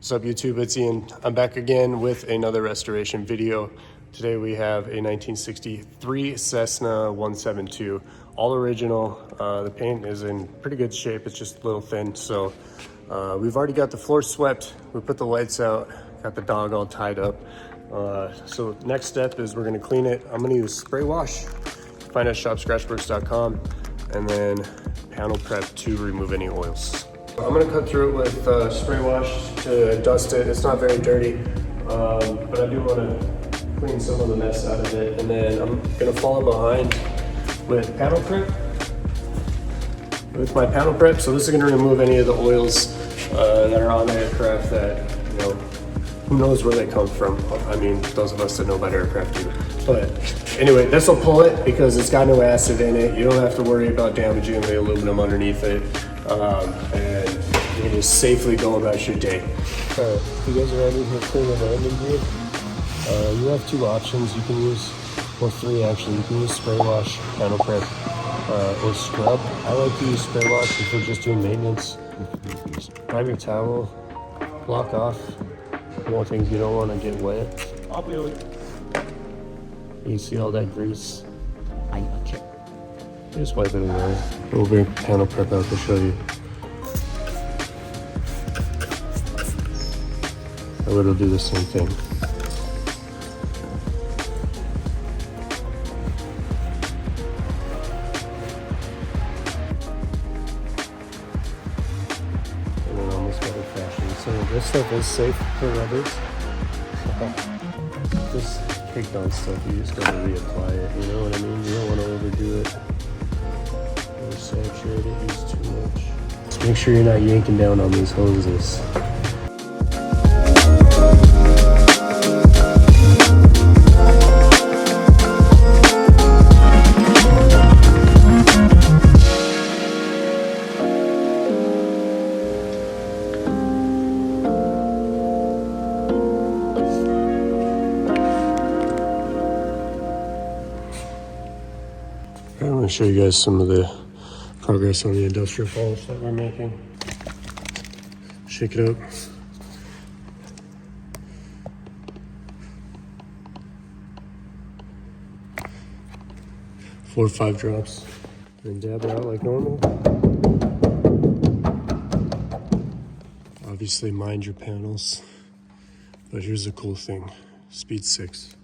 What's up YouTube, it's Ian. I'm back again with another restoration video. Today we have a 1963 Cessna 172, all original. The paint is in pretty good shape, it's just a little thin. So we've already got the floor swept, we put the lights out, got the dog all tied up. So next step is we're gonna clean it. I'm gonna use spray wash, find it at ScratchWerkes.com, and then panel prep to remove any oils. I'm gonna cut through it with spray wash to dust it. It's not very dirty, but I do wanna clean some of the mess out of it. And then I'm gonna follow behind with panel prep. With my panel prep, so this is gonna remove any of the oils that are on the aircraft that, you know, who knows where they come from. I mean, those of us that know about aircraft do. But anyway, this will pull it because it's got no acid in it. You don't have to worry about damaging the aluminum underneath it. And you can just safely go about your day. Alright, you guys are ready to clean the landing gear. You have two options you can use, or three actually. You can use spray wash, panel prep, or scrub. I like to use spray wash if we're just doing maintenance. Grab your towel, block off more things you don't want to get wet. You see all that grease? I got you. Just wipe it away. We'll bring panel prep out to show you. I will do the same thing. And then almost got it fashioned. So this stuff is safe for rubbers. This caked on stuff, you just gotta reapply it, you know what I mean? You don't want to overdo it. Saturate it, use too much. Just make sure you're not yanking down on these hoses. I'm going to show you guys some of the progress on the industrial polish that we're making. Shake it up. 4 or 5 drops. And dab it out like normal. Obviously mind your panels. But here's the cool thing. Speed 6.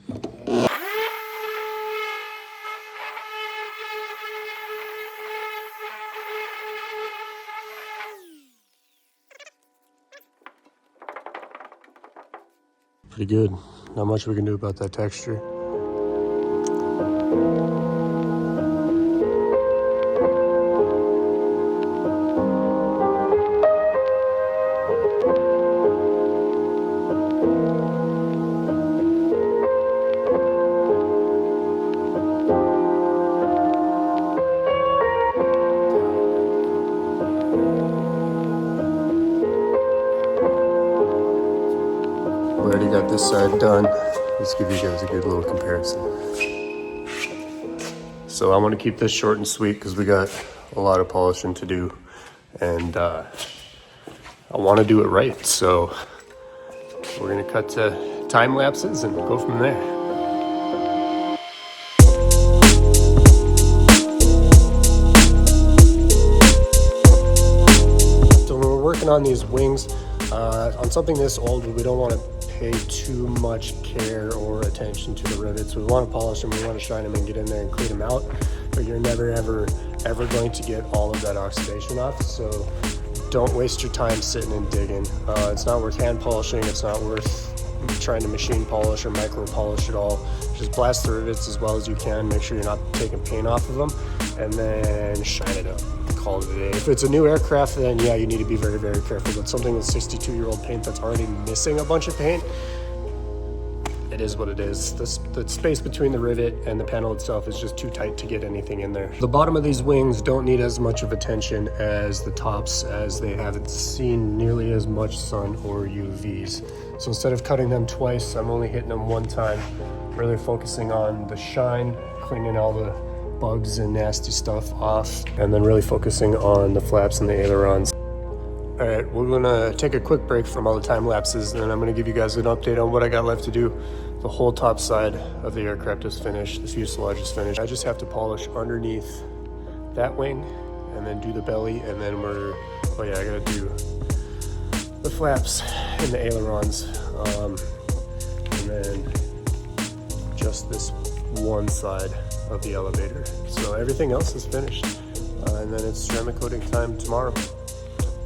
Pretty good. Not much we can do about that texture. We already got this side done. Let's give you guys a good little comparison. So I want to keep this short and sweet because we got a lot of polishing to do, and I want to do it right. So we're going to cut to time lapses and go from there. So when we're working on these wings, on something this old, we don't want to pay too much care or attention to the rivets. We want to polish them, we want to shine them and get in there and clean them out, but you're never ever going to get all of that oxidation off. So don't waste your time sitting and digging. It's not worth hand polishing, it's not worth trying to machine polish or micro polish at all. Just blast the rivets as well as you can, make sure you're not taking paint off of them, and then shine it up. Call it a day. If it's a new aircraft, then yeah, you need to be very, very careful. But something with 62-year-old paint that's already missing a bunch of paint, it is what it is. The space between the rivet and the panel itself is just too tight to get anything in there. The bottom of these wings don't need as much of attention as the tops, as they haven't seen nearly as much sun or UVs. So instead of cutting them twice, I'm only hitting them one time, really focusing on the shine, cleaning all the bugs and nasty stuff off, and then really focusing on the flaps and the ailerons. All right, we're gonna take a quick break from all the time lapses, and then I'm gonna give you guys an update on what I got left to do. The whole top side of the aircraft is finished. The fuselage is finished. I just have to polish underneath that wing and then do the belly, and then oh yeah, I gotta do the flaps and the ailerons, and then just this one side of the elevator. So everything else is finished, and then it's ceramic coating time tomorrow.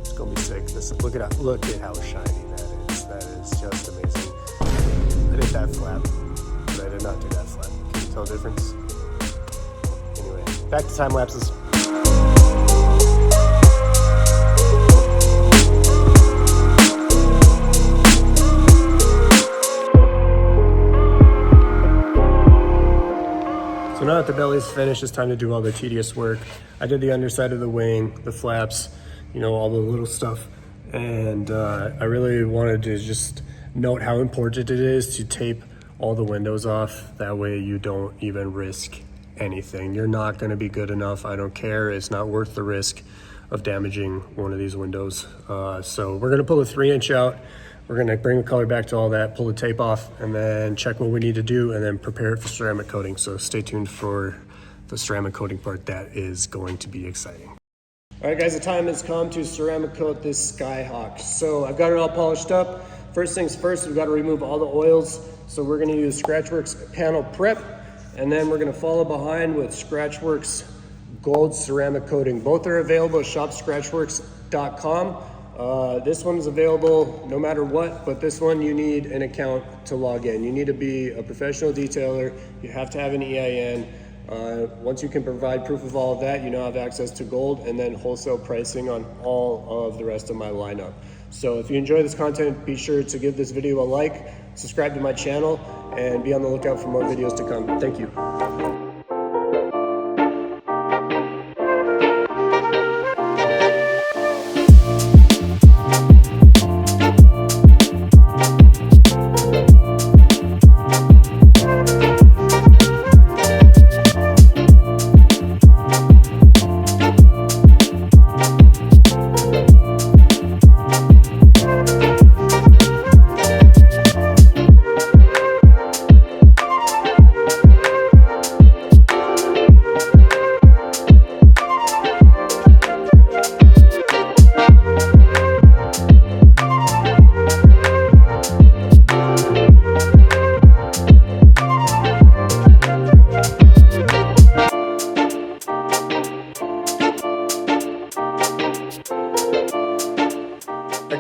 It's gonna be sick. Look at how shiny that is. That is just amazing. I did that flap, but I did not do that flap. Can you tell the difference? Anyway, back to time lapses. So now that the belly's finished, it's time to do all the tedious work. I did the underside of the wing, the flaps, you know, all the little stuff. And I really wanted to just note how important it is to tape all the windows off. That way you don't even risk anything. You're not gonna be good enough. I don't care. It's not worth the risk of damaging one of these windows. So we're gonna pull a 3-inch out. We're gonna bring the color back to all that, pull the tape off, and then check what we need to do, and then prepare it for ceramic coating. So stay tuned for the ceramic coating part. That is going to be exciting. All right, guys, the time has come to ceramic coat this Skyhawk. So I've got it all polished up. First things first, we've got to remove all the oils. So we're gonna use ScratchWerkes panel prep, and then we're gonna follow behind with ScratchWerkes gold ceramic coating. Both are available at shopscratchwerkes.com. This one's available no matter what, but this one you need an account to log in. You need to be a professional detailer. You have to have an EIN. Once you can provide proof of all of that, you now have access to gold and then wholesale pricing on all of the rest of my lineup. So if you enjoy this content, be sure to give this video a like, subscribe to my channel, and be on the lookout for more videos to come. Thank you.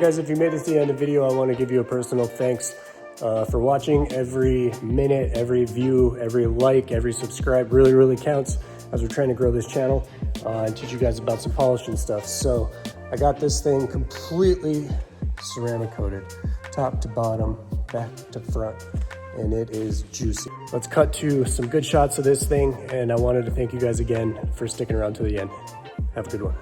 Guys, if you made it to the end of the video, I want to give you a personal thanks for watching. Every minute, every view, every like, every subscribe really counts as we're trying to grow this channel and teach you guys about some polishing stuff. So I got this thing completely ceramic coated, top to bottom, back to front, and it is juicy. Let's cut to some good shots of this thing, and I wanted to thank you guys again for sticking around to the end. Have a good one.